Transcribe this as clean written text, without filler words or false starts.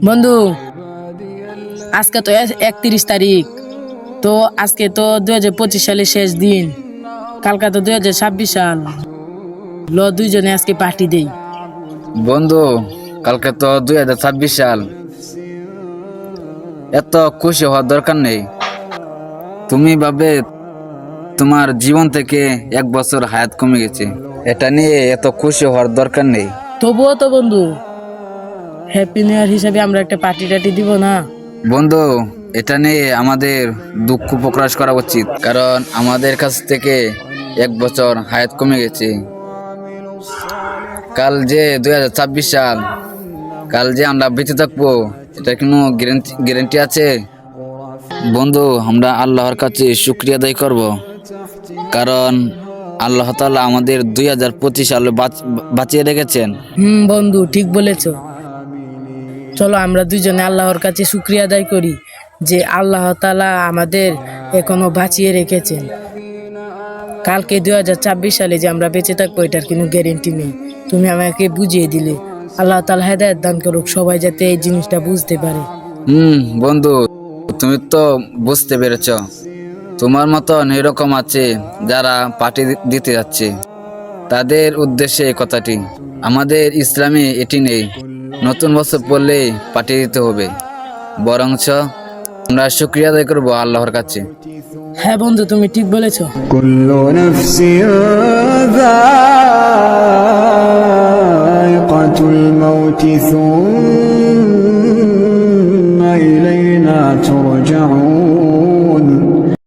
বন্ধু, আজকে তো 31 তারিখ। তো আজকে তো 2025 সালের শেষ দিন। কালকা তো 2026 সাল। দুইজনে আজকে পার্টি দেই। বন্ধু, কালকে তো 2026 সাল। এত খুশি হওয়ার দরকার নেই। তুমি ভাবে তোমার জীবন থেকে 1 বছর হায়াত কমে গেছে, এটা নিয়ে এত খুশি হওয়ার দরকার নেই। তবুও তো বন্ধু, হ্যাপি নিউ ইয়ার হিসাবে আমরা একটা পার্টি টাটি দিব না? বন্ধু, এটা নিয়ে আমাদের দুঃখ প্রকাশ করা উচিত, কারণ আমাদের কাছ থেকে 1 বছর হায়াত কমে গেছে। কাল যে 2026 সাল, কাল যে আমরা বেঁচে থাকবো, এটা কোনো গ্যারেন্টি আছে? বন্ধু, আমরা আল্লাহর কাছে শুকরিয়া আদায় করব, কারণ আল্লাহ তাআলা আমাদের 2025 সালে বাঁচিয়ে রেখেছেন। বন্ধু, ঠিক বলেছ। চলো আমরা দুইজনে আল্লাহর কাছে শুকরিয়া আদায় করি যে আল্লাহ তাআলা আমাদের এখনো বাঁচিয়ে রেখেছেন। কালকে 2026 সালে যে আমরা বেঁচে থাকবো এটার কোনো গ্যারেন্টি নেই। তুমি আমাকে বুঝিয়ে দিলে। আল্লাহ তাআলা হেদায়েত দান করুক, সবাই যাতে এই জিনিসটা বুঝতে পারে। বন্ধু, তুমি তো বুঝতে পেরেছ। তোমার মতন এরকম আছে যারা পার্টি দিতে যাচ্ছে, তাদের উদ্দেশ্যে এই কথাটি। আমাদের ইসলামে এটি নেই, নতুন বছর পড়লে পার্টি দিতে হবে। বরঞ্চ আমরা শুকরিয়া আদায় করবো আল্লাহর কাছে। হ্যাঁ বন্ধু, তুমি ঠিক বলেছো। كل نفس ذائقة الموت ثم إلينا ترجعون